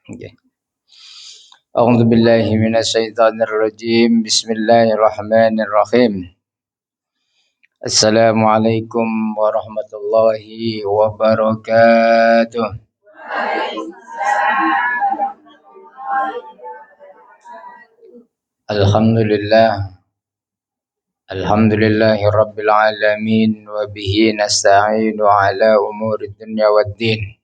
Okay. A'udzu billahi minasyaitonir rajim. Bismillahirrahmanirrahim. Assalamualaikum warahmatullahi wabarakatuh. Alhamdulillah. Alhamdulillahi rabbil alamin wa bihi nasta'inu ala umuri dunya waddin.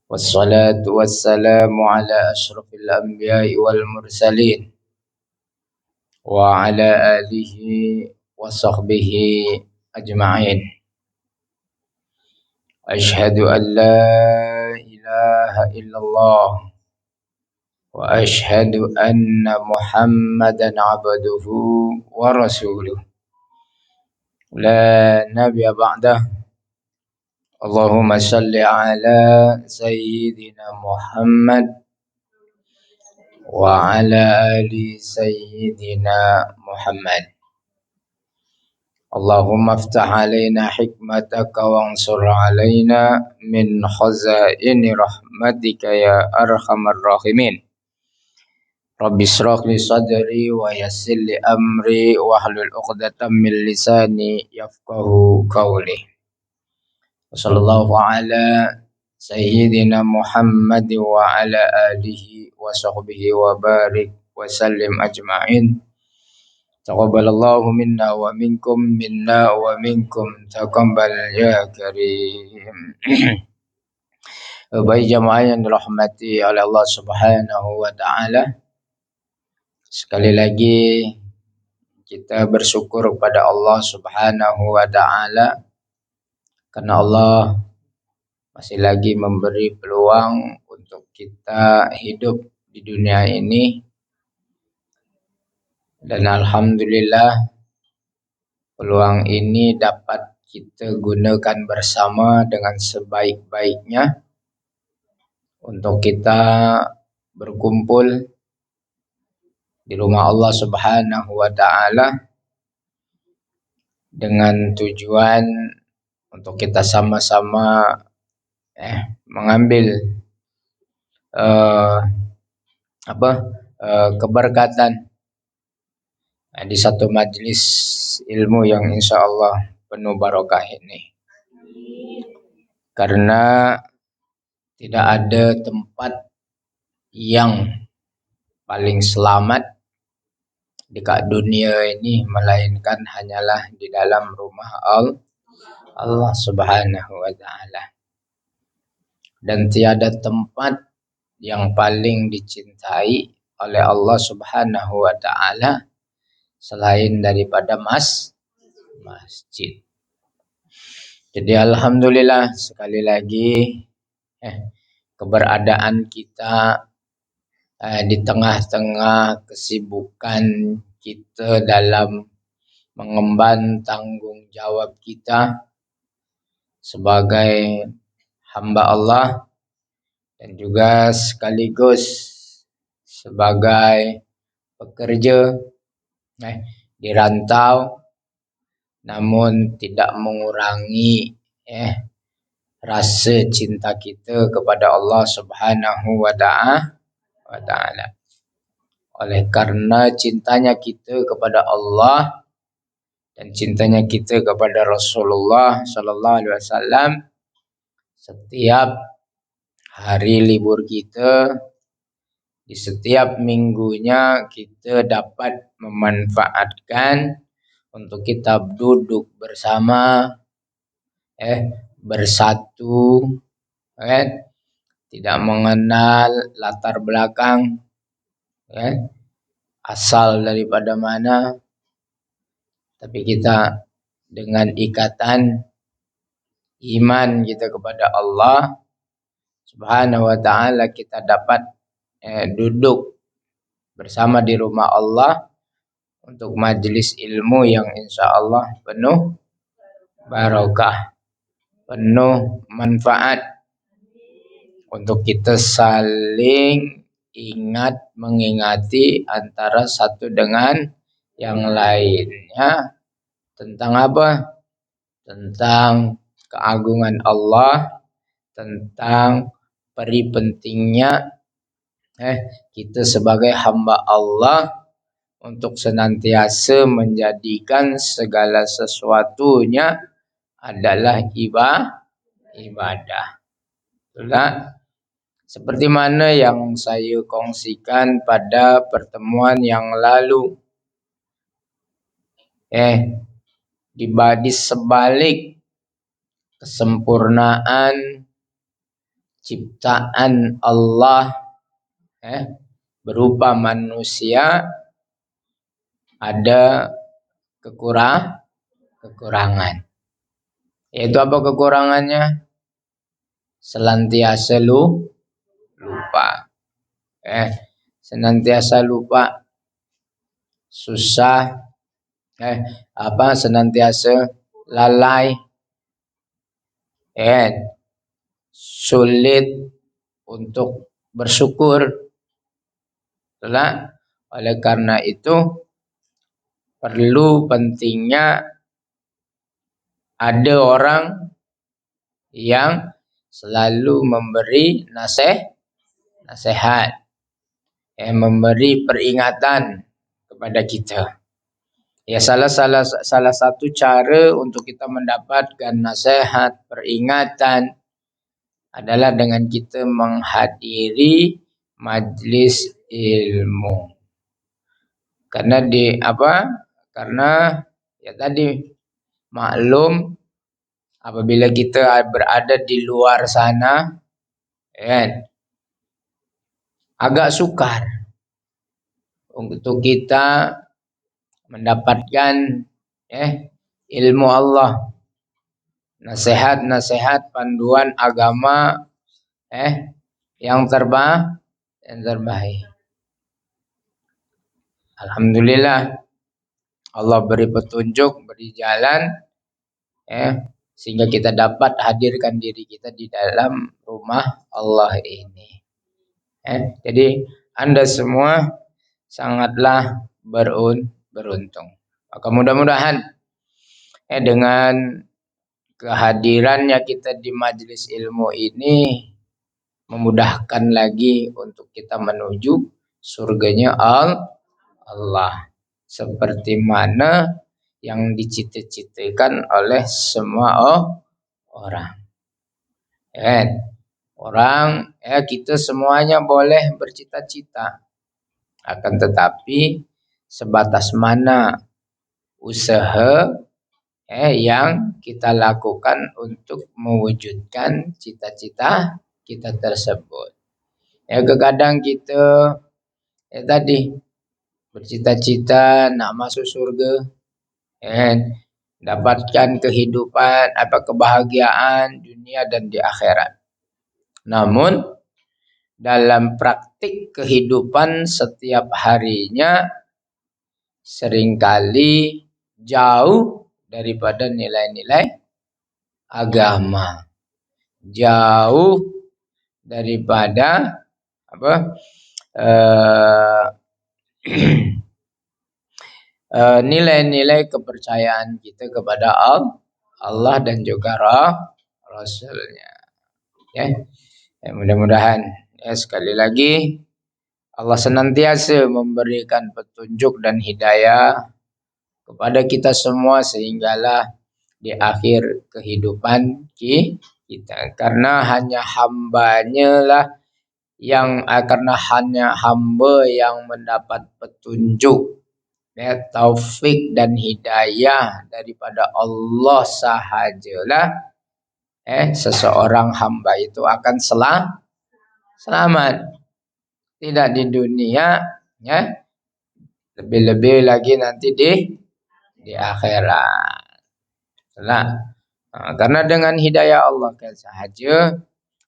Wassalatu wassalamu ala asyrafil anbiya'i wal mursalin wa ala alihi wa sahbihi ajma'in. Ashhadu an la ilaha illallah wa ashhadu anna Muhammadan abduhu wa rasuluh. La nabiyya ba'dah. Allahumma salli ala sayyidina Muhammad wa ala ali sayyidina Muhammad. Allahumma aftah alaina hikmataka wansur alaina min khazaini rahmatika ya arhamar rahimin. Rabbi shrah li sadri wa yassir li amri wahlul 'uqdatam min lisani yafqahu qawli. Wassallallahu ala sayyidina Muhammad wa ala alihi wa sahbihi wa barik wa sallim ajma'in. Taqabbalallahu minna wa minkum taqabbal ya karim. Baik jamaah yang dirahmati oleh Allah Subhanahu wa taala. Sekali lagi kita bersyukur kepada Allah Subhanahu wa taala karena Allah masih lagi memberi peluang untuk kita hidup di dunia ini. Dan alhamdulillah peluang ini dapat kita gunakan bersama dengan sebaik-baiknya untuk kita berkumpul di rumah Allah Subhanahu wa taala dengan tujuan untuk kita sama-sama mengambil keberkatan di satu majlis ilmu yang insya Allah penuh barokah ini. Karena tidak ada tempat yang paling selamat di dunia ini melainkan hanyalah di dalam rumah Allah Subhanahu wa taala. Dan tiada tempat yang paling dicintai oleh Allah Subhanahu wa taala selain daripada masjid. Jadi alhamdulillah sekali lagi keberadaan kita di tengah-tengah kesibukan kita dalam mengemban tanggung jawab kita sebagai hamba Allah dan juga sekaligus sebagai pekerja di rantau, namun tidak mengurangi rasa cinta kita kepada Allah Subhanahu wa taala. Oleh karena cintanya kita kepada Allah dan cintanya kita kepada Rasulullah sallallahu alaihi wasallam, setiap hari libur kita di setiap minggunya kita dapat memanfaatkan untuk kita duduk bersama, bersatu, tidak mengenal latar belakang, asal daripada mana, tapi kita dengan ikatan iman kita kepada Allah Subhanahu wa taala kita dapat duduk bersama di rumah Allah untuk majelis ilmu yang insya Allah penuh barokah, penuh manfaat untuk kita saling ingat mengingati antara satu dengan yang lainnya tentang apa? Tentang keagungan Allah, tentang peri pentingnya kita sebagai hamba Allah untuk senantiasa menjadikan segala sesuatunya adalah ibadah. Itulah seperti mana yang saya kongsikan pada pertemuan yang lalu. Di sebalik kesempurnaan ciptaan Allah berupa manusia ada kekurangan. Yaitu apa kekurangannya? Senantiasa lupa. Senantiasa lupa. Susah. Senantiasa lalai. Sulit untuk bersyukur. Itulah. Oleh karena itu perlu pentingnya ada orang yang selalu memberi nasihat, memberi peringatan kepada kita. Ya, salah satu cara untuk kita mendapatkan nasihat, peringatan adalah dengan kita menghadiri majlis ilmu. Karena ya tadi maklum apabila kita berada di luar sana agak sukar untuk kita mendapatkan ilmu Allah, nasihat-nasihat panduan agama yang terbaik. Alhamdulillah Allah beri petunjuk, beri jalan sehingga kita dapat hadirkan diri kita di dalam rumah Allah ini. Jadi Anda semua sangatlah beruntung. Maka mudah-mudahan dengan kehadirannya kita di majelis ilmu ini memudahkan lagi untuk kita menuju surganya Allah. Seperti mana yang dicita-citakan oleh semua orang. Kita semuanya boleh bercita-cita. Akan tetapi sebatas mana usaha yang kita lakukan untuk mewujudkan cita-cita kita tersebut. Kadang kita tadi bercita-cita nak masuk surga, dapatkan kehidupan, kebahagiaan dunia dan di akhirat. Namun dalam praktik kehidupan setiap harinya seringkali jauh daripada nilai-nilai agama, jauh daripada nilai-nilai kepercayaan kita kepada Allah dan juga Rasulnya. Mudah-mudahan sekali lagi Allah senantiasa memberikan petunjuk dan hidayah kepada kita semua sehinggalah di akhir kehidupan kita. Karena hanya hamba yang mendapat petunjuk, taufik dan hidayah daripada Allah sahajalah seseorang hamba itu akan selamat. Tidak di dunia, lebih-lebih lagi nanti di akhirat. Karena dengan hidayah Allah sahaja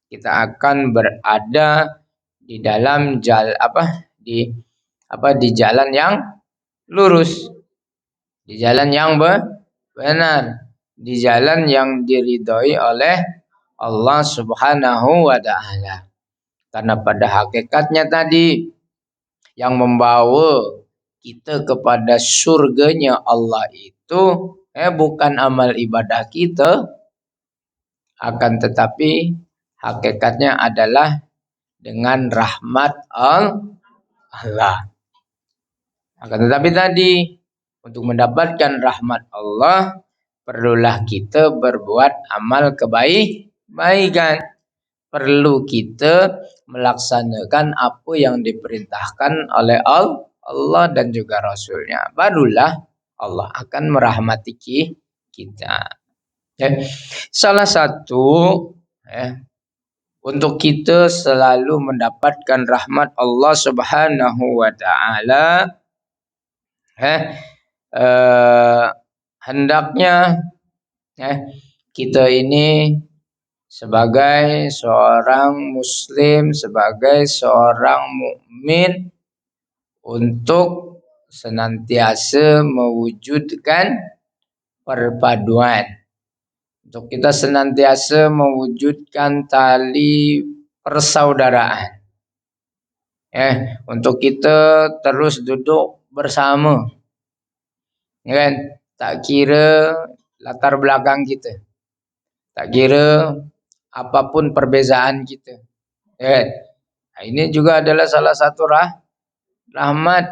kita akan berada di dalam di jalan yang lurus, di jalan yang benar, di jalan yang diridhoi oleh Allah Subhanahu wa taala. Karena pada hakikatnya tadi yang membawa kita kepada surganya Allah itu bukan amal ibadah kita, akan tetapi Hakikatnya adalah dengan rahmat Allah. Akan tetapi tadi, untuk mendapatkan rahmat Allah, perlulah kita berbuat amal kebaikan. Perlu kita melaksanakan apa yang diperintahkan oleh Allah dan juga Rasulnya. Barulah Allah akan merahmati kita. Salah satu untuk kita selalu mendapatkan rahmat Allah Subhanahu wa taala, hendaknya kita ini sebagai seorang muslim, sebagai seorang mukmin, untuk senantiasa mewujudkan perpaduan. Untuk kita senantiasa mewujudkan tali persaudaraan. Untuk kita terus duduk bersama. Kan? Tak kira latar belakang kita. Tak kira apapun perbezaan kita. Ini juga adalah salah satu rahmat.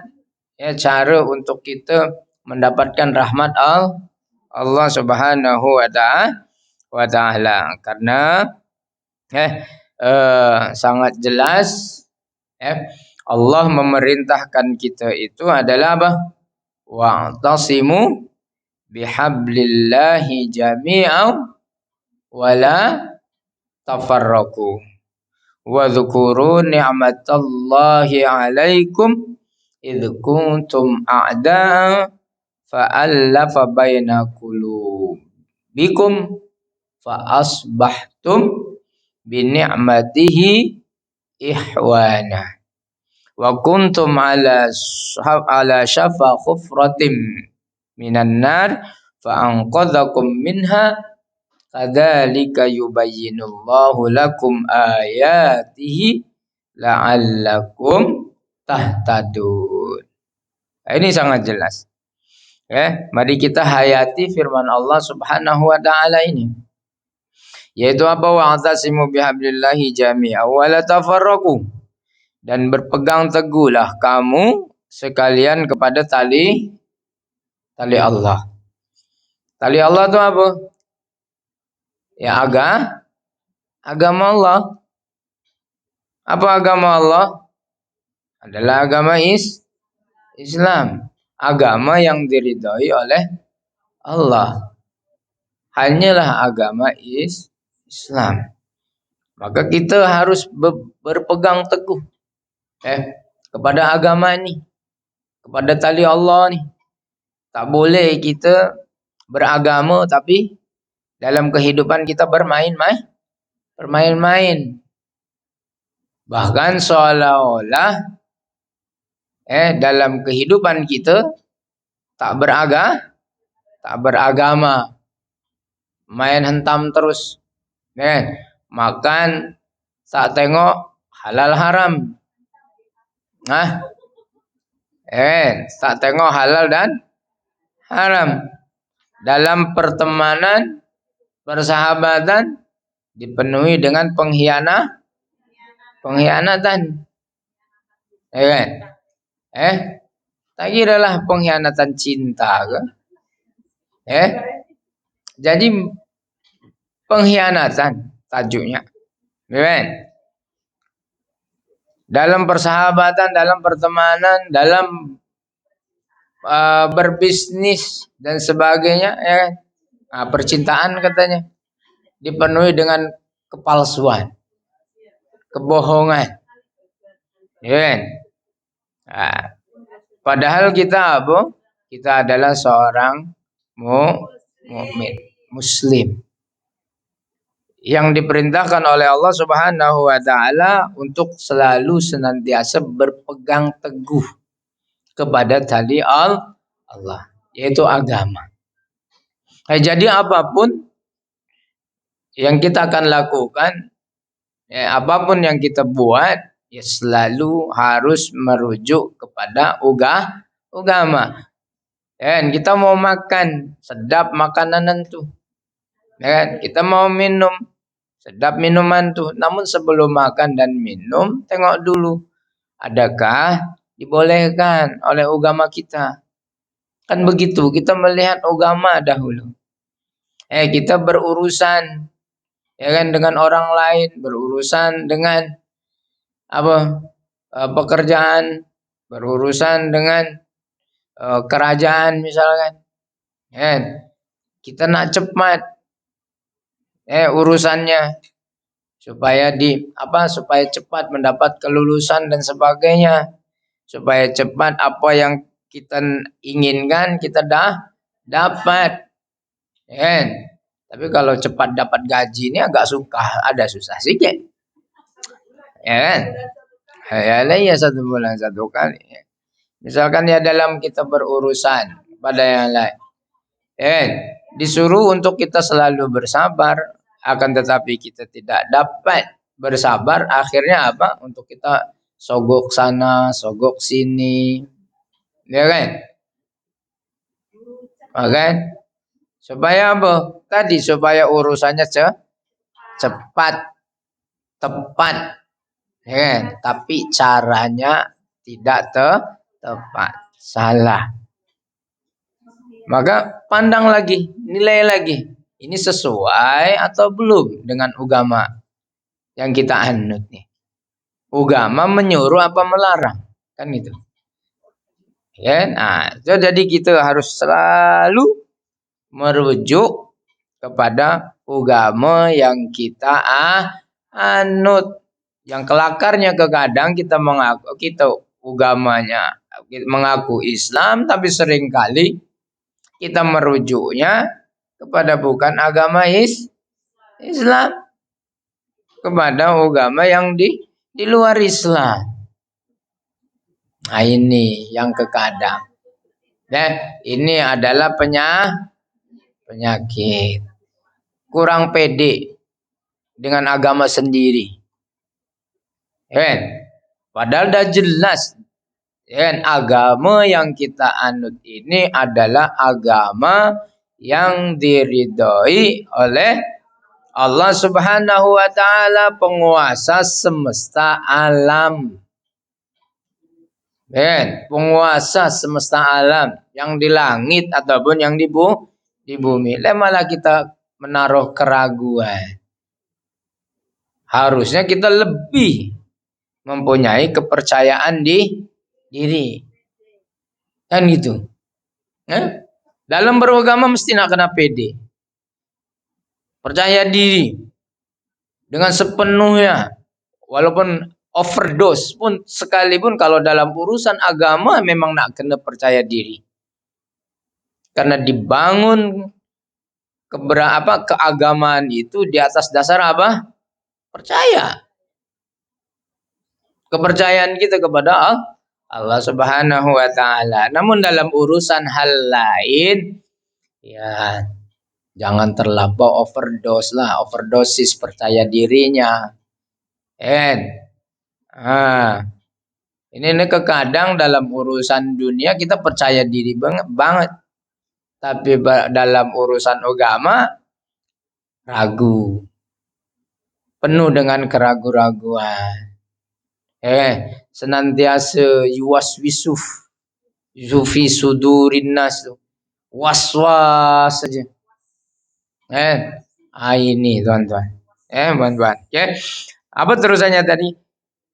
Cara untuk kita mendapatkan rahmat Allah Subhanahu wa taala. Karena sangat jelas Allah memerintahkan kita itu adalah apa? Wa'tasimu bihablillahi jami'an wala tafarraqu wa dzkuru ni'matallahi 'alaikum idh kuntum a'da'a fa'alafa baina qulubikum fa asbahtum bi ni'matihi ihwana wa kuntum ala syafa khufratin minan nar fa anqadhakum minha kadzalika yubayyinullahu lakum ayatihi la'allakum tahtadun. Ini sangat jelas. Mari kita hayati firman Allah Subhanahu wa taala ini. Yaitu apa? Wa'tasimu bihablillahi jami'an wa la tafarraqu. Dan berpegang teguhlah kamu sekalian kepada tali Allah. Tali Allah itu apa? Ya agama Allah. Apa agama Allah? Adalah agama Islam. Agama yang diridhai oleh Allah. Hanyalah agama Islam. Maka kita harus berpegang teguh kepada agama ini, kepada tali Allah ni. Tak boleh kita beragama tapi dalam kehidupan kita bermain-main. Bahkan seolah-olah dalam kehidupan kita tak beragama. Main hentam terus. Makan tak tengok halal haram. Tak tengok halal dan haram. Dalam pertemanan, persahabatan dipenuhi dengan pengkhianatan. Tak kiralah pengkhianatan cinta ke? Jadi pengkhianatan tajuknya. Dalam persahabatan, dalam pertemanan, dalam berbisnis dan sebagainya, percintaan katanya dipenuhi dengan kepalsuan, kebohongan. Padahal kita apa? Kita adalah seorang mukmin, muslim, yang diperintahkan oleh Allah Subhanahu wa taala untuk selalu senantiasa berpegang teguh kepada tali Allah, yaitu agama. Jadi apapun yang kita akan lakukan, apapun yang kita buat, ya selalu harus merujuk kepada agama. Kita mau makan sedap makanan itu, kita mau minum Sedap minuman tuh. Namun sebelum makan dan minum, tengok dulu. Adakah dibolehkan oleh agama kita? Kan begitu, kita melihat agama dahulu. Kita berurusan ya kan dengan orang lain, berurusan dengan apa? Pekerjaan, berurusan dengan kerajaan misalkan. Kita nak cepat urusannya supaya supaya cepat mendapat kelulusan dan sebagainya, supaya cepat apa yang kita inginkan kita dapat. Tapi kalau cepat dapat gaji ini agak susah sikit. Ya kan? Ya satu bulan satu kali. Misalkan ya dalam kita berurusan pada yang lain. Disuruh untuk kita selalu bersabar, akan tetapi kita tidak dapat bersabar, akhirnya apa? Untuk kita sogok sana, sogok sini. Ya kan? Oke? Supaya apa? Tadi supaya urusannya cepat, tepat. Tapi caranya tidak tepat, salah. Maka pandang lagi, nilai lagi. Ini sesuai atau belum dengan agama yang kita anut nih. Agama menyuruh apa melarang? Kan itu. Jadi kita harus selalu merujuk kepada agama yang kita anut. Yang kelakarnya kadang kita mengaku agamanya mengaku Islam, tapi seringkali kita merujuknya kepada bukan agama Islam, kepada agama yang di luar Islam. Nah, ini yang kekadang. Ini adalah penyakit. Kurang pede dengan agama sendiri. Padahal dah jelas agama yang kita anut ini adalah agama yang diridhoi oleh Allah Subhanahu wa taala, penguasa semesta alam. Penguasa semesta alam yang di langit ataupun yang di bumi. Malah kita menaruh keraguan. Harusnya kita lebih mempunyai kepercayaan diri. Kan gitu. Dalam beragama mesti nak kena pede. Percaya diri dengan sepenuhnya. Walaupun overdose pun sekalipun, kalau dalam urusan agama memang nak kena percaya diri. Karena dibangun keagamaan itu di atas dasar apa? Percaya. Kepercayaan kita kepada Allah Subhanahu wa taala. Namun dalam urusan hal lain, ya jangan terlampau overdosis percaya dirinya. Ini kadang dalam urusan dunia kita percaya diri banget. Tapi dalam urusan agama ragu. Penuh dengan keraguan-raguan. Senantiasa yuwaswisuf zufi sudurin nas, waswas saja. Ini tuan-tuan. Tuan-tuan. Apa terusannya tadi?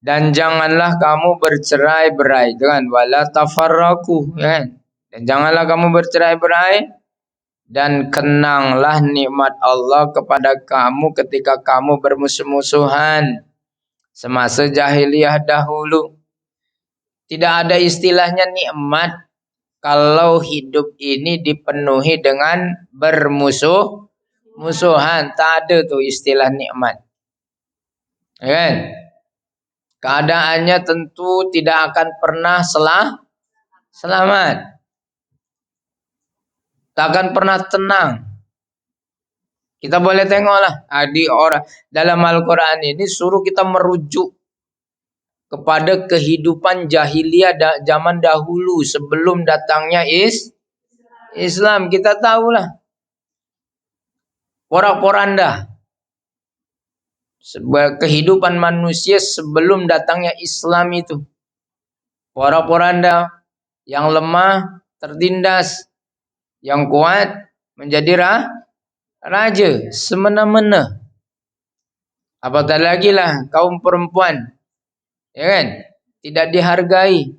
Dan janganlah kamu bercerai-berai dengan wala tafarraqu, Dan janganlah kamu bercerai-berai, dan kenanglah nikmat Allah kepada kamu ketika kamu bermusuh-musuhan semasa jahiliyah dahulu. Tidak ada istilahnya nikmat kalau hidup ini dipenuhi dengan bermusuhan. Tak ada tuh istilah nikmat. Keadaannya tentu tidak akan pernah selamat. Tak akan pernah tenang. Kita boleh tengoklah dalam Al-Quran ini suruh kita merujuk kepada kehidupan jahiliyah zaman dahulu sebelum datangnya Islam. Kita tahulah porak-poranda kehidupan manusia sebelum datangnya Islam itu. Porak-poranda, yang lemah tertindas, yang kuat menjadi raja semena-mena. Apatah lagi lah kaum perempuan, ya kan? Tidak dihargai,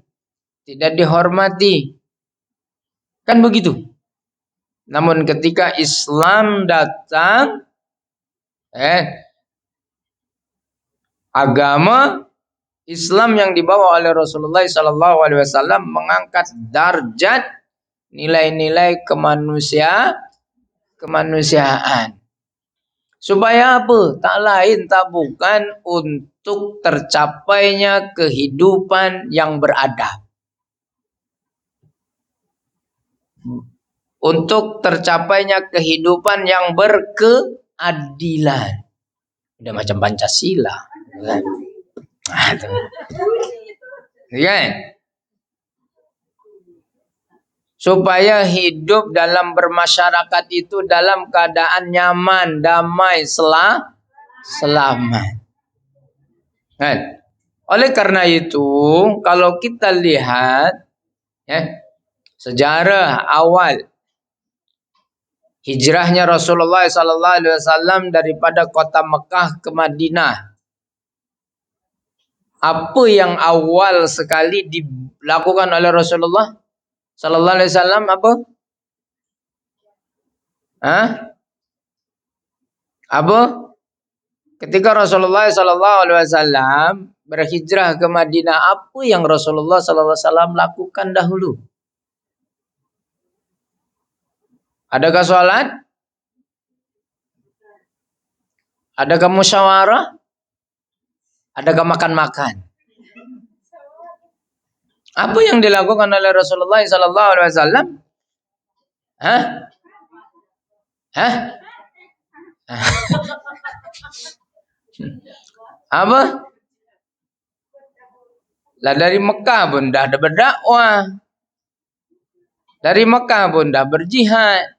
tidak dihormati. Kan begitu. Namun ketika Islam datang, agama Islam yang dibawa oleh Rasulullah SAW mengangkat darjat nilai-nilai kemanusiaan. Supaya apa? Tak lain tak bukan untuk tercapainya kehidupan yang beradab. Untuk tercapainya kehidupan yang berkeadilan. Udah macam Pancasila. Kan? Supaya hidup dalam bermasyarakat itu dalam keadaan nyaman, damai, selamat. Kan? Oleh karena itu, kalau kita lihat sejarah awal hijrahnya Rasulullah SAW daripada kota Mekah ke Madinah, apa yang awal sekali dilakukan oleh Rasulullah Sallallahu Alaihi Wasallam apa? Apa? Ketika Rasulullah Sallallahu Alaihi Wasallam berhijrah ke Madinah, apa yang Rasulullah Sallallahu Alaihi Wasallam lakukan dahulu? Adakah sholat? Adakah musyawarah? Adakah makan-makan? Apa yang dilakukan oleh Rasulullah Sallallahu Alaihi Wasallam? Apa? Lah dari Mekah pun dah ada berdakwah. Dari Mekah pun dah berjihad.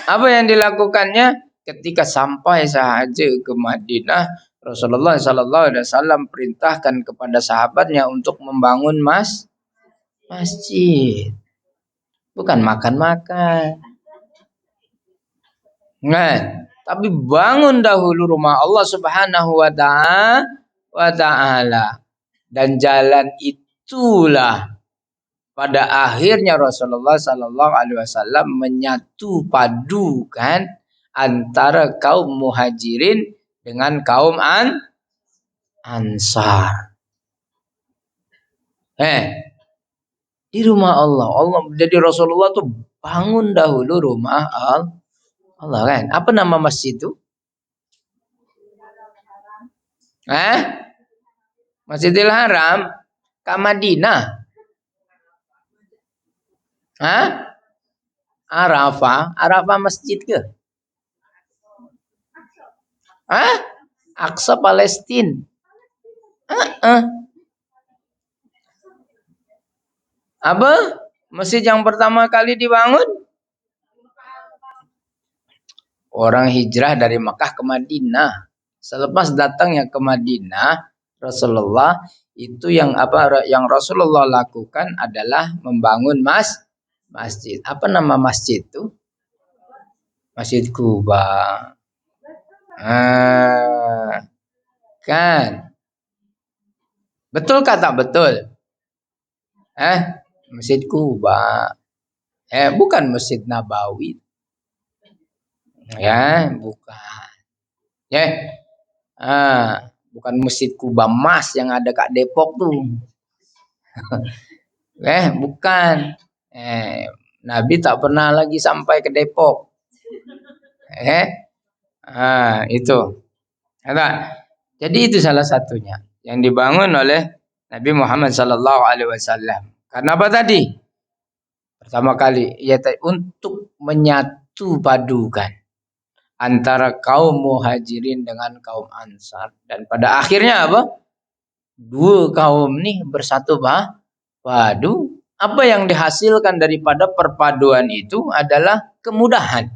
Apa yang dilakukannya? Ketika sampai sahaja ke Madinah, Rasulullah Sallallahu Alaihi Wasallam perintahkan kepada sahabatnya untuk membangun masjid, bukan makan-makan. Tapi bangun dahulu rumah Allah Subhanahu wa Ta'ala. Dan jalan itulah pada akhirnya Rasulullah Sallallahu Alaihi Wasallam menyatu padukan antara kaum muhajirin dengan kaum ansar. Di rumah Allah jadi Rasulullah tuh bangun dahulu rumah Allah kan. Apa nama masjid itu? Masjidil Haram ke Madinah. Arafah masjid ke? Aqsa Palestina. Apa? Masjid yang pertama kali dibangun? Orang hijrah dari Makkah ke Madinah. Selepas datangnya ke Madinah, Rasulullah itu yang Rasulullah lakukan adalah membangun masjid. Apa nama masjid itu? Masjid Kuba. Kan? Betul kata betul? Masjid Kuba. Bukan Masjid Nabawi. Bukan. Bukan Masjid Kuba Mas yang ada Kak Depok tuh. Bukan. Nabi tak pernah lagi sampai ke Depok. Itu. Jadi itu salah satunya yang dibangun oleh Nabi Muhammad Sallallahu Alaihi Wasallam. Karena apa tadi? Pertama kali untuk menyatu padukan antara kaum muhajirin dengan kaum ansar, dan pada akhirnya apa? Dua kaum nih bersatu padu. Apa yang dihasilkan daripada perpaduan itu adalah kemudahan.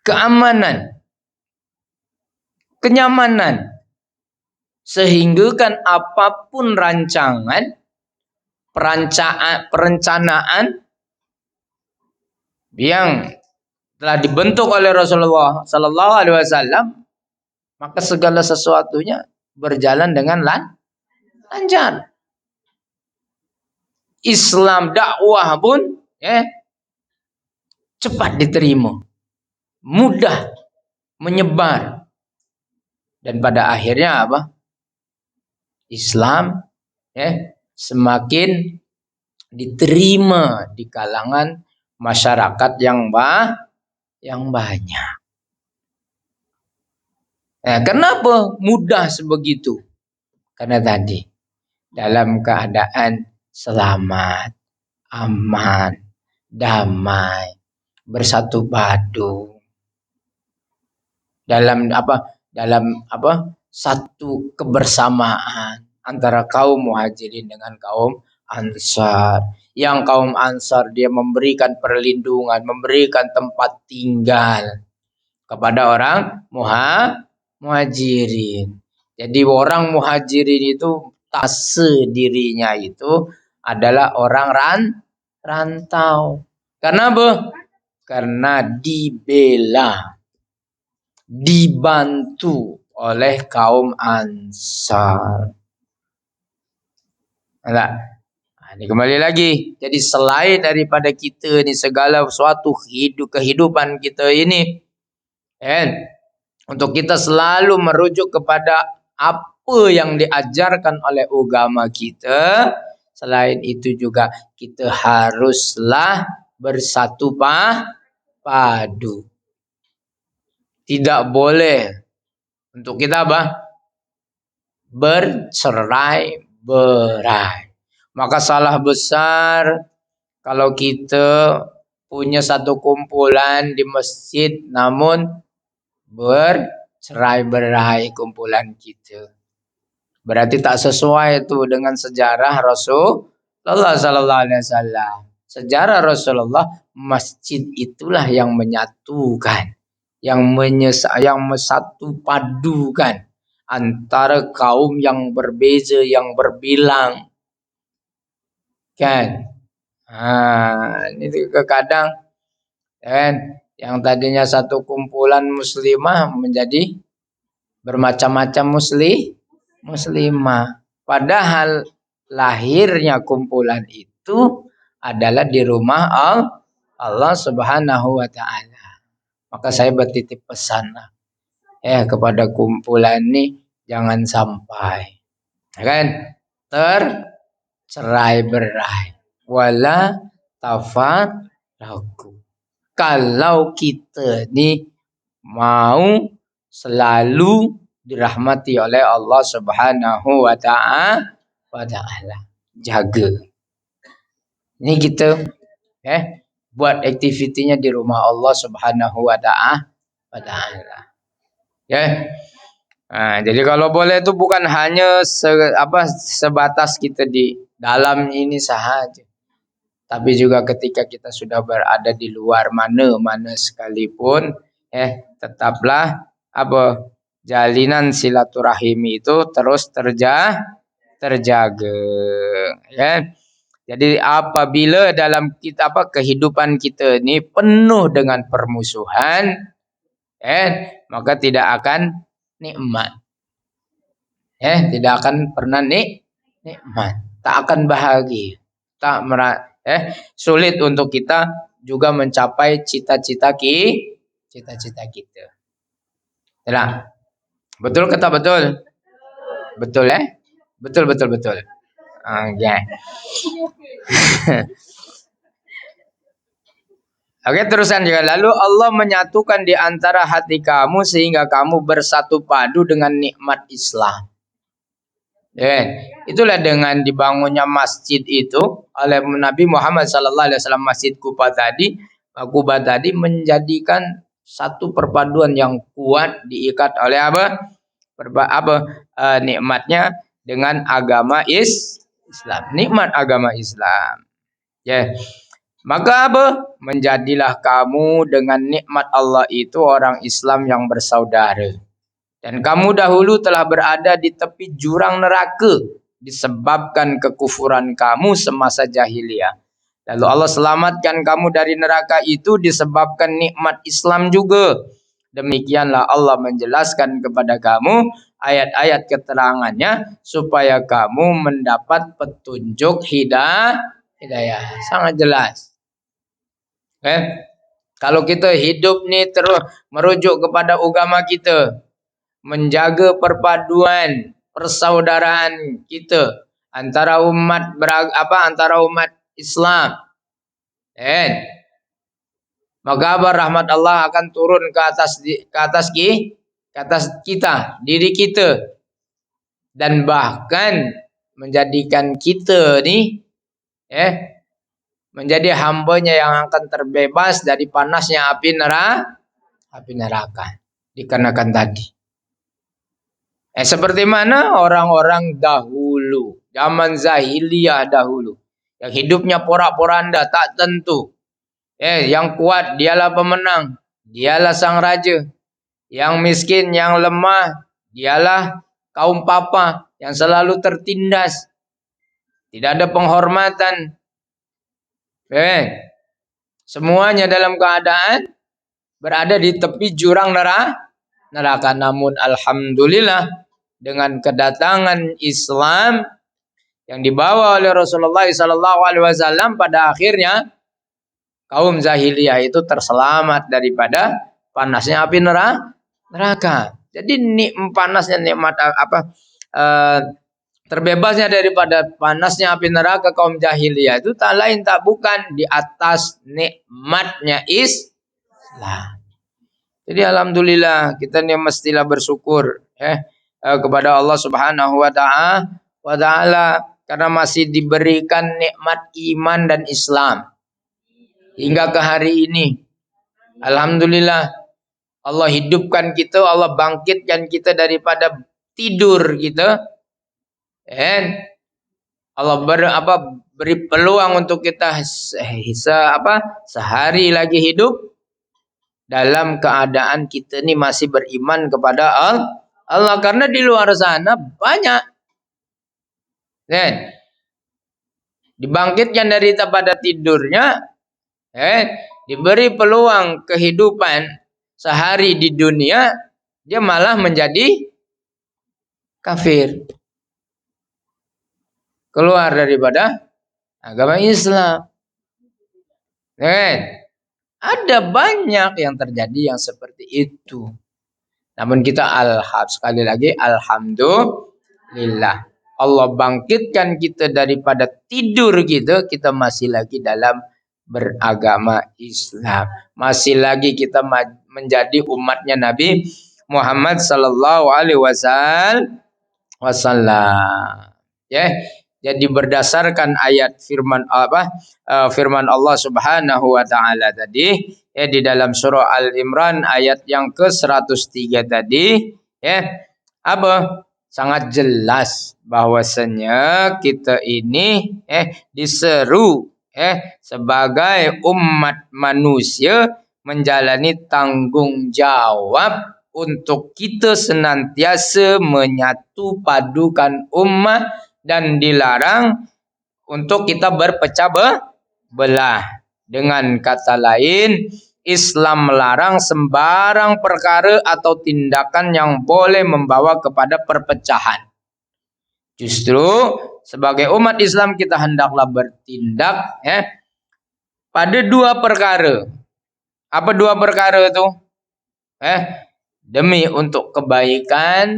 keamanan, kenyamanan. Sehingga kan apapun rancangan, perencanaan yang telah dibentuk oleh Rasulullah Sallallahu Alaihi Wasallam, maka segala sesuatunya berjalan dengan lancar. Islam dakwah pun cepat diterima, mudah menyebar, dan pada akhirnya apa? Islam semakin diterima di kalangan masyarakat yang banyak. Nah, kenapa mudah sebegitu? Karena tadi dalam keadaan selamat, aman, damai, bersatu padu. Dalam satu kebersamaan antara kaum muhajirin dengan kaum ansar. Yang kaum ansar dia memberikan perlindungan, memberikan tempat tinggal kepada orang muhajirin. Jadi orang muhajirin itu tase dirinya itu adalah orang rantau. Karena apa? Karena dibela, dibantu oleh kaum ansar. Nah, ini kembali lagi. Jadi selain daripada kita ni segala suatu kehidupan kita ini, untuk kita selalu merujuk kepada apa yang diajarkan oleh agama kita. Selain itu juga kita haruslah bersatu padu. Tidak boleh untuk kita bercerai-berai. Maka salah besar kalau kita punya satu kumpulan di masjid namun bercerai-berai kumpulan kita. Berarti tak sesuai itu dengan sejarah Rasulullah Sallallahu Alaihi Wasallam. Sejarah Rasulullah, masjid itulah yang menyatukan, yang mesatu padukan antara kaum yang berbeza, yang berbilang. Kan? Ini kadang yang tadinya satu kumpulan muslimah menjadi bermacam-macam muslimah. Padahal lahirnya kumpulan itu adalah di rumah Allah Subhanahu wa taala. Maka saya bertitip pesan kepada kumpulan ini, jangan sampai tercerai-berai. Wala tafarraqu. Kalau kita ni mau selalu dirahmati oleh Allah Subhanahu wa taala, jaga. Ini kita buat aktivitinya di rumah Allah Subhanahu wa taala. Jadi kalau boleh itu bukan hanya sebatas kita di dalam ini sahaja. Tapi juga ketika kita sudah berada di luar mana sekalipun, tetaplah jalinan silaturahim itu terus terjaga. Jadi apabila dalam kehidupan kita ini penuh dengan permusuhan, maka tidak akan nikmat. Tidak akan pernah nikmat. Tak akan bahagia. Sulit untuk kita juga mencapai cita-cita kita. Nah, betul kata betul? Betul Betul. Okay. Oke, terusan juga. Lalu Allah menyatukan di antara hati kamu sehingga kamu bersatu padu dengan nikmat Islam. Itulah dengan dibangunnya masjid itu oleh Nabi Muhammad SAW, Masjid Quba tadi menjadikan satu perpaduan yang kuat diikat oleh nikmatnya dengan agama Islam, nikmat agama Islam. Maka apa? Menjadilah kamu dengan nikmat Allah itu orang Islam yang bersaudara. Dan kamu dahulu telah berada di tepi jurang neraka disebabkan kekufuran kamu semasa jahiliyah. Lalu Allah selamatkan kamu dari neraka itu disebabkan nikmat Islam juga. Demikianlah Allah menjelaskan kepada kamu ayat-ayat keterangannya supaya kamu mendapat petunjuk hidayah. Sangat jelas. Kalau kita hidup ni terus merujuk kepada agama kita, menjaga perpaduan persaudaraan kita antara umat antara umat Islam, maka rahmat Allah akan turun ke atas kita, diri kita, dan bahkan menjadikan kita ni menjadi hambanya yang akan terbebas dari panasnya api neraka. Dikarenakan tadi. Seperti mana orang-orang dahulu, zaman zahiliyah dahulu, yang hidupnya porak-poranda, tak tentu. Yang kuat dialah pemenang, dialah sang raja. Yang miskin, yang lemah, dialah kaum papa yang selalu tertindas. Tidak ada penghormatan. Semuanya dalam keadaan berada di tepi jurang neraka. Namun alhamdulillah dengan kedatangan Islam yang dibawa oleh Rasulullah SAW, pada akhirnya kaum zahiliyah itu terselamat daripada panasnya api neraka. Jadi panasnya nikmat terbebasnya daripada panasnya api neraka kaum jahiliyah itu tak lain tak bukan di atas nikmatnya Islam. Jadi alhamdulillah kita ni mestilah bersyukur kepada Allah Subhanahu wa taala karena masih diberikan nikmat iman dan Islam hingga ke hari ini. Alhamdulillah Allah hidupkan kita, Allah bangkitkan kita daripada tidur kita. Allah beri peluang untuk kita sehari lagi hidup dalam keadaan kita ni masih beriman kepada Allah, karena di luar sana banyak dibangkitkan daripada tidurnya, diberi peluang kehidupan sehari di dunia, dia malah menjadi kafir, keluar daripada agama Islam. Ada banyak yang terjadi yang seperti itu. Namun kita sekali lagi alhamdulillah Allah bangkitkan kita daripada tidur kita masih lagi dalam beragama Islam. Masih lagi kita menjadi umatnya Nabi Muhammad sallallahu alaihi wasallam. Jadi berdasarkan ayat firman Allah Subhanahu wa taala tadi di dalam surah Al-Imran ayat yang ke-103 tadi, sangat jelas bahwasanya kita ini diseru sebagai umat manusia menjalani tanggung jawab untuk kita senantiasa menyatu padukan ummah dan dilarang untuk kita berpecah belah. Dengan kata lain, Islam melarang sembarang perkara atau tindakan yang boleh membawa kepada perpecahan. Justru sebagai umat Islam kita hendaklah bertindak pada dua perkara. Apa dua perkara itu? Demi untuk kebaikan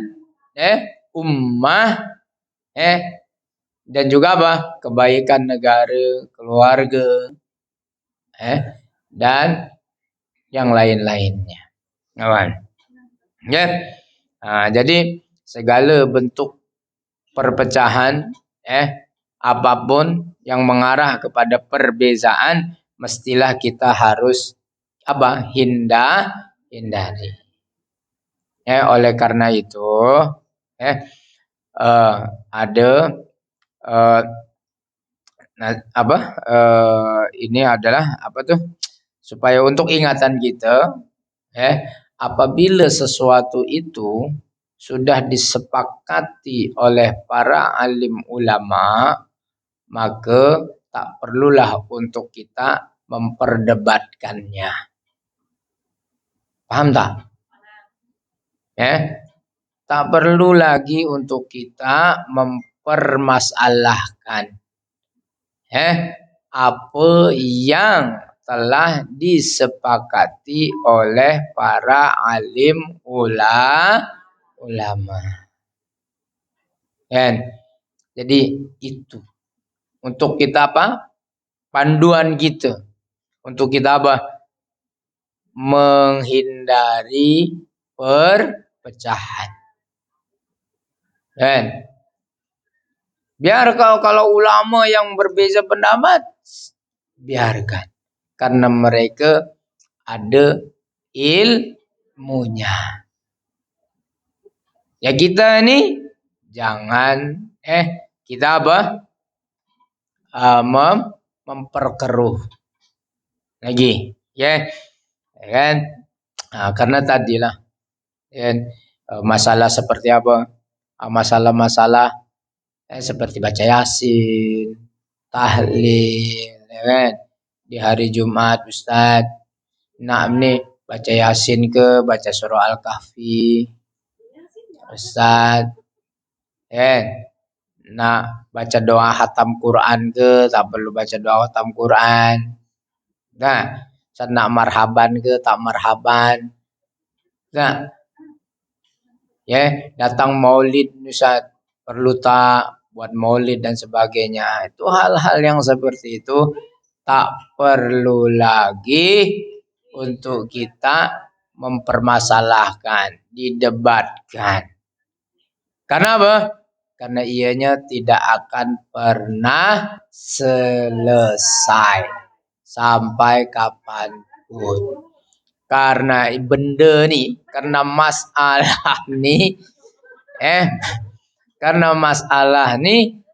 ummah, dan juga kebaikan negara, keluarga, dan yang lain-lainnya. Jadi segala bentuk perpecahan, apapun yang mengarah kepada perbezaan, mestilah kita harus hindari. Oleh karena itu, ada Nah, apa? Ini adalah apa tuh? Supaya untuk ingatan kita, apabila sesuatu itu sudah disepakati oleh para alim ulama, maka tak perlulah untuk kita memperdebatkannya. Paham tak? Tak perlu lagi untuk kita mempermasalahkan apa yang telah disepakati oleh para alim ulama. Jadi itu untuk kita apa? Panduan kita. Untuk kita apa? Menghindari perpecahan. Biar kalau ulama yang berbeza pendapat, biarkan. Karena mereka ada ilmunya. Ya kita ini jangan kita apa? Memperkeruh lagi, ya kan? Karena tadilah masalah seperti apa? Masalah-masalah seperti baca Yasin, tahlil, ya kan? Di hari Jumat Ustaz nak nih baca Yasin ke baca surah Al-Kahfi Ustaz, nak baca doa hatam Quran ke tak perlu baca doa hatam Quran. Nah, Ustaz nak marhaban ke tak marhaban. Nah, datang maulid Ustaz perlu tak buat maulid dan sebagainya. Itu hal-hal yang seperti itu tak perlu lagi untuk kita mempermasalahkan, didebatkan. Karena apa? Karena ianya tidak akan pernah selesai sampai kapanpun. Karena benda ni, karena masalah ni, karena masalah ni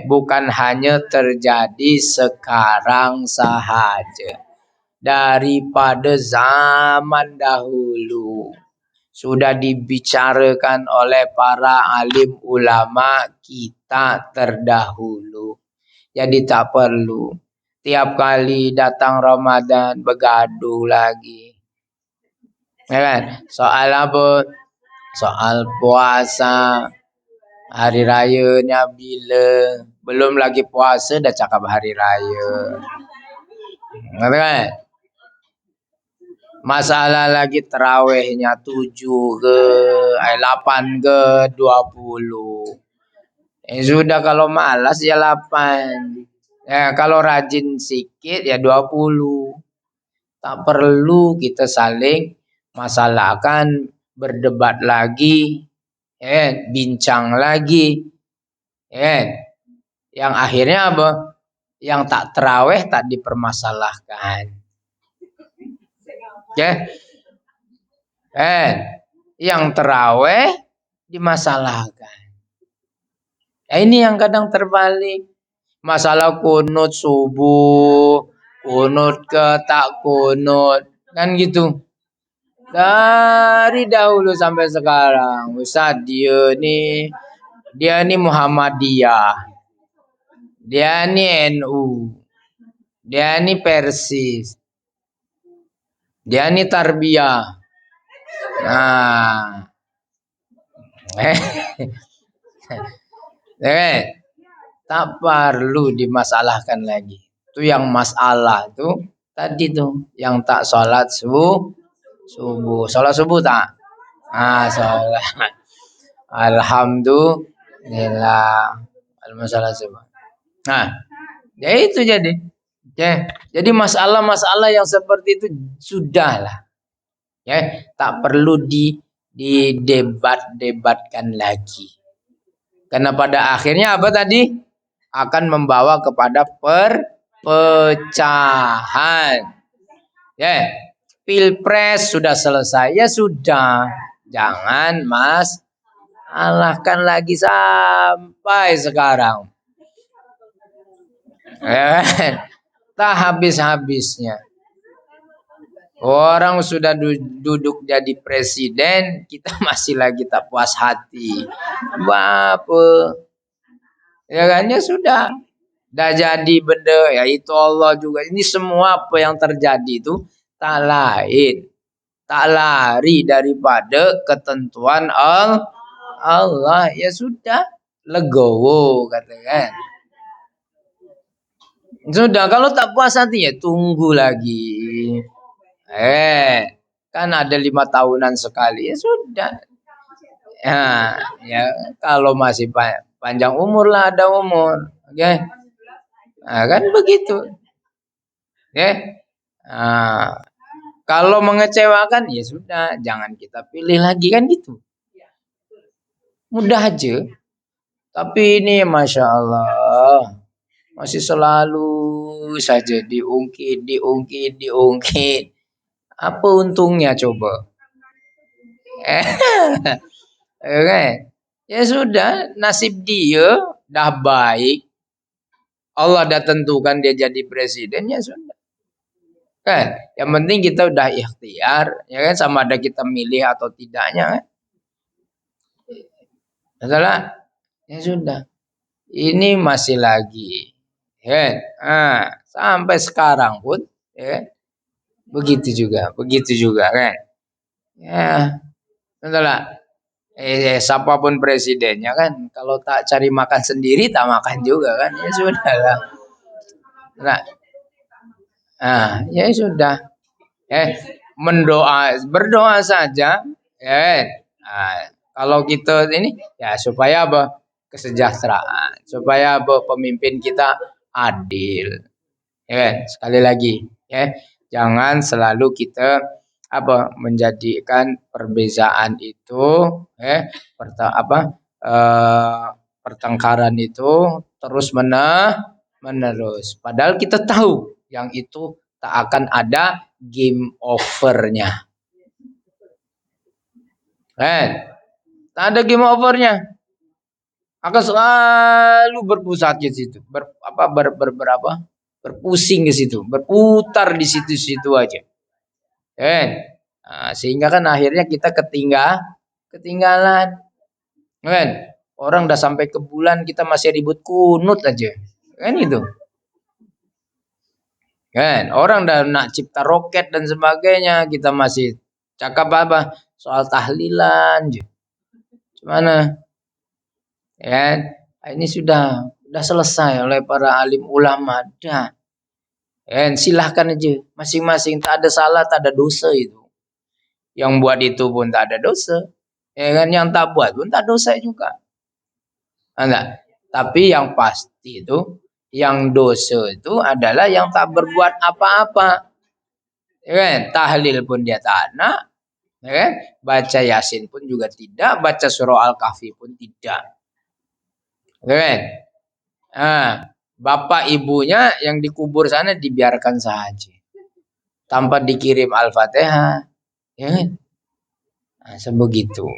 bukan hanya terjadi sekarang sahaja. Daripada zaman dahulu sudah dibicarakan oleh para alim ulama kita terdahulu. Jadi tak perlu tiap kali datang Ramadan begaduh lagi. Ya kan? Soal apa? Soal puasa. Hari rayanya bila? Belum lagi puasa dah cakap hari raya. Ngerti kan? Masalah lagi terawihnya 7 ke 8 ke 20. Sudah kalau malas ya 8. Kalau rajin sikit ya 20. Tak perlu kita saling masalahkan, berdebat lagi, bincang lagi. Yang akhirnya apa? Yang tak terawih tak dipermasalahkan. Yang terawih dimasalahkan. Ini yang kadang terbalik. Masalah kunut subuh, kunut ke tak kunut, kan gitu. Dari dahulu sampai sekarang, Ustaz dia ni Muhammadiyah, dia ni NU, dia ni Persis, dia ni Tarbiyah. Nah, tak perlu dimasalahkan lagi. Itu yang masalah tu tadi tu yang tak sholat subuh. Sholat subuh tak? Sholat. Alhamdulillah. Alhamdulillah subuh. Ya itu jadi. Jadi masalah-masalah yang seperti itu sudahlah. Tak perlu didebat-debatkan lagi. Karena pada akhirnya apa tadi? Akan membawa kepada perpecahan. Pilpres sudah selesai. Ya sudah. Jangan masalahkan lagi sampai sekarang. Tak habis-habisnya. Orang sudah duduk jadi presiden, kita masih lagi tak puas hati. Apa? Ya kan, ya sudah. Dah jadi benda, ya itu Allah juga. Ini semua apa yang terjadi itu tak lain, tak lari daripada ketentuan Allah. Ya sudah, legowo katakan. Sudah, kalau tak puas hati ya tunggu lagi. Kan ada 5 tahunan sekali. Ya sudah. Ya kalau masih panjang umur lah, ada umur. Oke. Nah, kan begitu. Oke. Nah, kalau mengecewakan ya sudah, jangan kita pilih lagi kan gitu. Mudah aja. Tapi ini Masya Allah masih selalu saja diungkit. Apa untungnya coba? Oke. Ya sudah, nasib dia dah baik. Allah dah tentukan dia jadi presiden, ya sudah. Kan, yang penting kita udah ikhtiar, ya kan, sama ada kita milih atau tidaknya kan. Masalah, ya sudah. Ini masih lagi, ya. Sampai sekarang pun, ya. Begitu juga kan. Ya, masalah. Siapapun presidennya kan, kalau tak cari makan sendiri tak makan juga kan, ya sudah lah. Ya sudah. Berdoa saja. Kalau kita ini ya supaya apa? Kesejahteraan, supaya apa? Pemimpin kita adil. Sekali lagi, jangan selalu kita menjadikan perbezaan itu, pertengkaran itu terus menerus. Padahal kita tahu yang itu tak akan ada game overnya. Tak ada game overnya. Akan selalu berpusat ke situ, berpusing ke situ, berputar di situ-situ aja. Sehingga kan akhirnya kita ketinggalan. Orang udah sampai ke bulan kita masih ribut kunut aja. Kan itu. Orang udah nak cipta roket dan sebagainya, kita masih cakap soal tahlilan aja. Gimana? Ini sudah selesai oleh para alim ulama. Silahkan aja masing-masing, tak ada salah, tak ada dosa itu. Yang buat itu pun tak ada dosa. Yang tak buat pun tak dosa juga. Enggak. Tapi yang pasti itu, yang dosa itu adalah yang tak berbuat apa-apa. Tahlil pun dia tak nak. Baca Yasin pun juga tidak, baca surah Al-Kahfi pun tidak. Bapak ibunya yang dikubur sana dibiarkan saja tanpa dikirim Al-Fatihah. Sebegitu.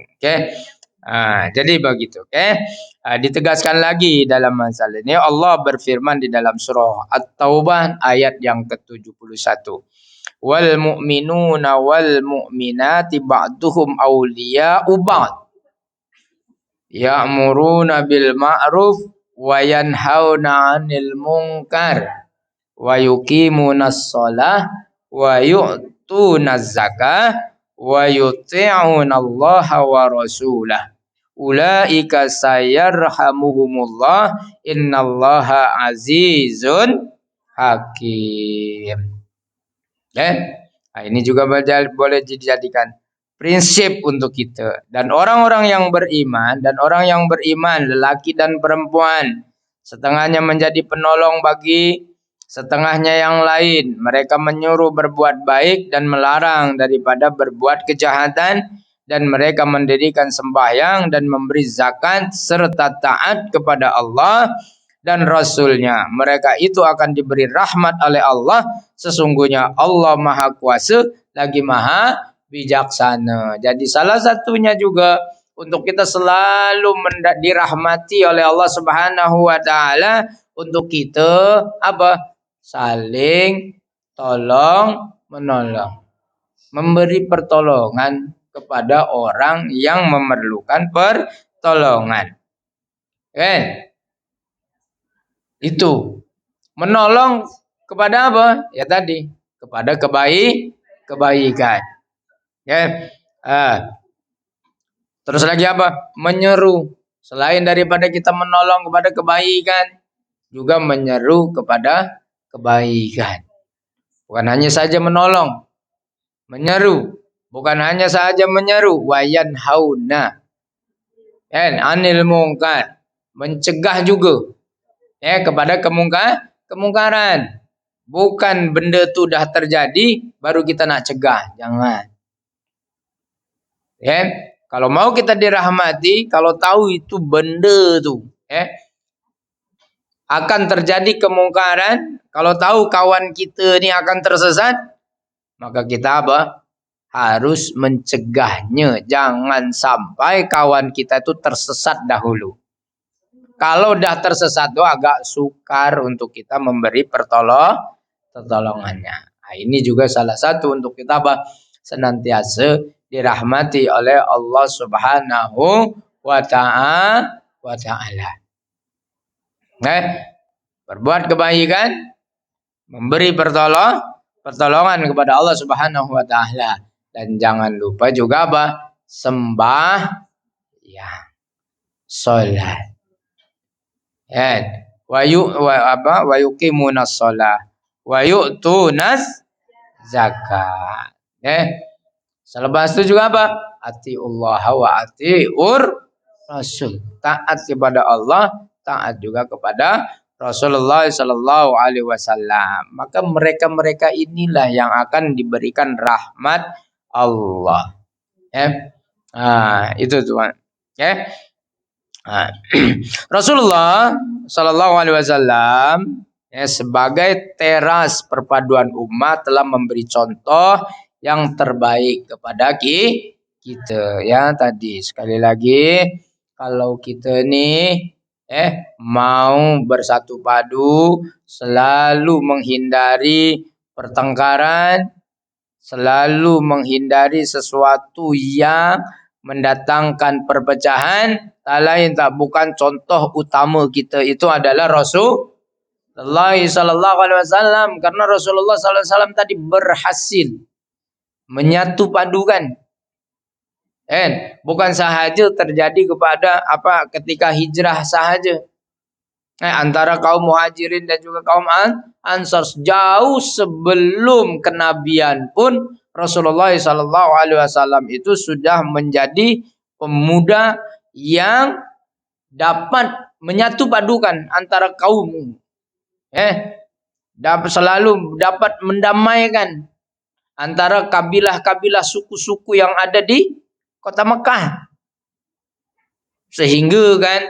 Jadi begitu. Ditegaskan lagi dalam masalah ini, Allah berfirman di dalam surah At-Taubah ayat yang ke-71. Wal mu'minuna wal mu'minati ba'duhum awliya'u ba'd. Ya'muruna bil ma'ruf wa yanhauna 'anil munkar wa yuqimunas shalah wa yu'tunaz zakah wa yuti'unallaha wa rasulah. Ulaika sayarhamuhumullah innallaha azizun hakim. Ini juga boleh dijadikan prinsip untuk kita dan orang-orang yang beriman, lelaki dan perempuan, setengahnya menjadi penolong bagi setengahnya yang lain. Mereka menyuruh berbuat baik dan melarang daripada berbuat kejahatan, dan mereka mendirikan sembahyang dan memberi zakat serta taat kepada Allah dan Rasulnya. Mereka itu akan diberi rahmat oleh Allah. Sesungguhnya Allah Maha Kuasa lagi Maha Bijaksana. Jadi salah satunya juga untuk kita selalu dirahmati oleh Allah Subhanahu wa taala untuk kita apa? Saling tolong menolong, memberi pertolongan kepada orang yang memerlukan pertolongan. Itu menolong kepada apa? Ya tadi, kepada kebaikan. Terus lagi apa? Menyeru. Selain daripada kita menolong kepada kebaikan, juga menyeru kepada kebaikan. Bukan hanya saja menolong, menyeru. Bukan hanya saja menyeru, wayan hauna, anil mungkar, mencegah juga, kepada kemungkaran. Bukan benda tu dah terjadi baru kita nak cegah, jangan. Kalau mau kita dirahmati, kalau tahu itu benda tu, akan terjadi kemungkaran, kalau tahu kawan kita ni akan tersesat, maka kita apa? Harus mencegahnya. Jangan sampai kawan kita itu tersesat dahulu. Kalau dah tersesat tu agak sukar untuk kita memberi pertolongannya. Nah, ini juga salah satu untuk kita apa? Senantiasa dirahmati oleh Allah Subhanahu wa ta'ala. Berbuat kebaikan, memberi pertolongan kepada Allah Subhanahu wa ta'ala, dan jangan lupa juga apa? Sembah salat. Wa yuqimunas shalah wa yu'tunas zakat. Selepas itu juga apa? Atiullah wa atiur rasul. Taat kepada Allah, taat juga kepada Rasulullah sallallahu alaihi wasallam. Maka mereka-mereka inilah yang akan diberikan rahmat Allah. Itu tuan. Rasulullah sallallahu alaihi wasallam sebagai teras perpaduan umat telah memberi contoh yang terbaik kepada kita. Tadi sekali lagi, kalau kita ni mau bersatu padu, selalu menghindari pertengkaran, selalu menghindari sesuatu yang mendatangkan perpecahan, tak lain tak bukan contoh utama kita itu adalah Rasulullah sallallahu alaihi wasallam, karena Rasulullah sallallahu alaihi wasallam tadi berhasil menyatu padukan. Bukan sahaja terjadi kepada ketika hijrah sahaja. Antara kaum Muhajirin dan juga kaum Ansar, jauh sebelum kenabian pun Rasulullah sallallahu alaihi wasallam itu sudah menjadi pemuda yang dapat menyatu padukan antara kaum. Selalu dapat mendamaikan antara kabilah-kabilah, suku-suku yang ada di kota Mekah. Sehingga kan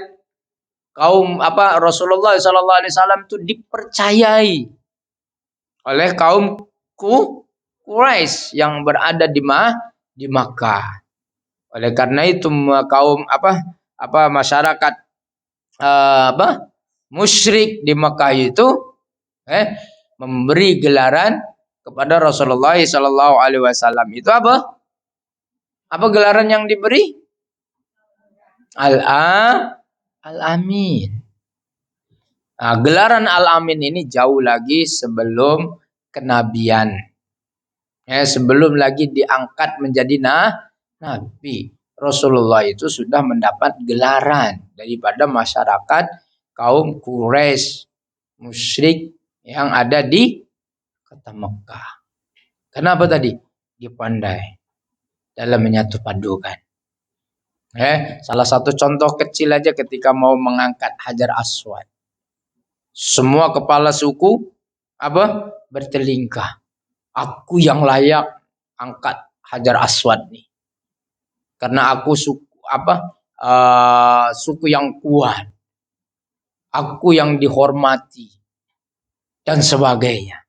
kaum Rasulullah sallallahu alaihi wasallam itu dipercayai oleh kaum Quraisy yang berada di Makkah. Oleh karena itu kaum masyarakat musyrik di Makkah itu memberi gelaran kepada Rasulullah sallallahu alaihi wasallam. Itu apa? Apa gelaran yang diberi? Al-Amin. Gelaran Al-Amin ini jauh lagi sebelum kenabian. Sebelum lagi diangkat menjadi nabi. Rasulullah itu sudah mendapat gelaran daripada masyarakat kaum Quraisy musyrik yang ada di kota Mekah. Kenapa tadi? Dia pandai dalam menyatu padukan. Salah satu contoh kecil aja ketika mau mengangkat Hajar Aswad. Semua kepala suku bertelingkah. Aku yang layak angkat Hajar Aswad nih. Karena aku suku yang kuat. Aku yang dihormati dan sebagainya.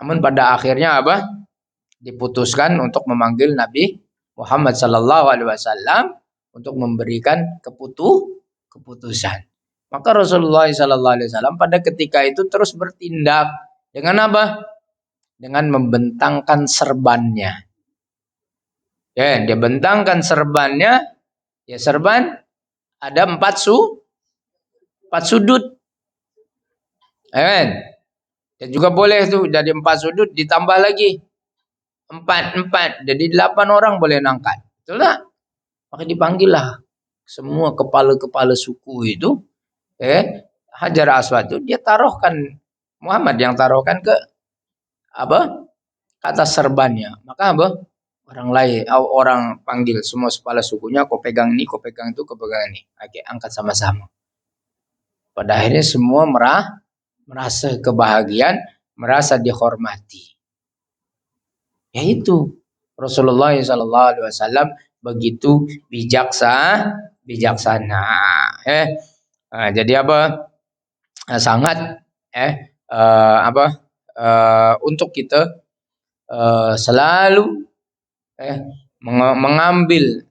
Namun pada akhirnya diputuskan untuk memanggil Nabi Muhammad sallallahu alaihi wasallam untuk memberikan keputusan. Maka Rasulullah SAW pada ketika itu terus bertindak dengan apa? Dengan membentangkan serbannya. Ya, dia bentangkan serbannya. Ya, serban ada empat sudut. Ya kan? Dan juga boleh tuh dari 4 sudut ditambah lagi 4. Jadi 8 orang boleh nangkat. Betul tak? Maka dipanggillah semua kepala-kepala suku itu. Hajar Aswad itu dia taruhkan, Muhammad yang taruhkan ke apa? Ke atas serbannya. Maka apa? Orang panggil semua kepala sukunya, kau pegang ini, kau pegang itu, kau pegang ini. Oke, angkat sama-sama. Pada akhirnya semua merasa kebahagiaan, merasa dihormati. Yaitu Rasulullah SAW begitu bijaksana. Jadi apa? Sangat untuk kita selalu mengambil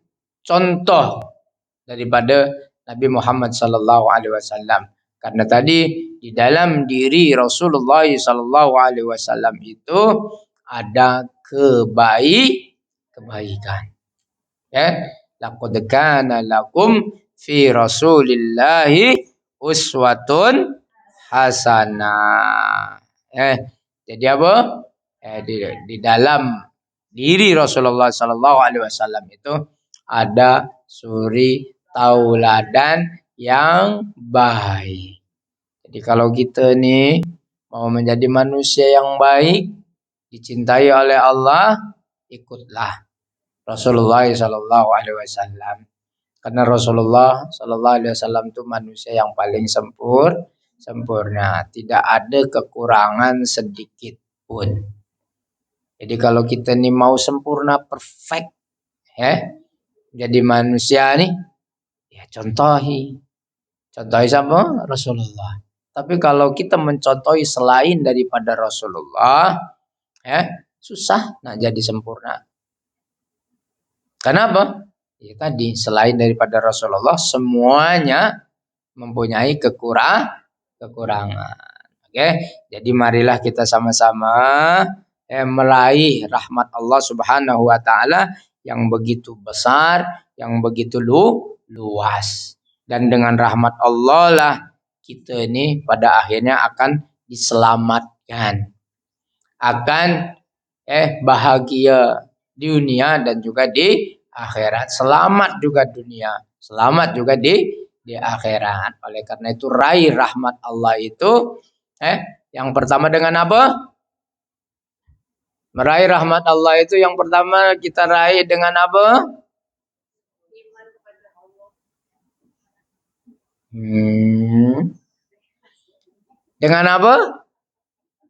contoh daripada Nabi Muhammad SAW. Karena tadi di dalam diri Rasulullah SAW itu ada kebaikan. Laqad kana lakum fi Rasulillahi uswatun hasanah. Jadi apa? Di dalam diri Rasulullah SAW itu ada suri tauladan yang baik. Jadi kalau kita nih mau menjadi manusia yang baik, dicintai oleh Allah, ikutlah Rasulullah SAW. Karena Rasulullah SAW itu manusia yang paling sempurna, tidak ada kekurangan sedikit pun. Jadi kalau kita nih mau sempurna, perfect, jadi manusia nih, ya contohi siapa? Rasulullah. Tapi kalau kita mencontohi selain daripada Rasulullah, susah nak jadi sempurna. Kenapa? Ya tadi, selain daripada Rasulullah, semuanya mempunyai kekurangan. Oke, jadi marilah kita sama-sama meraih rahmat Allah Subhanahu wa taala yang begitu besar, yang begitu luas. Dan dengan rahmat Allah lah kita ini pada akhirnya akan diselamatkan. Akan bahagia di dunia dan juga di akhirat. Selamat juga dunia, selamat juga di akhirat. Oleh karena itu raih rahmat Allah itu yang pertama dengan apa? Meraih rahmat Allah itu yang pertama kita raih dengan apa? Dengan apa?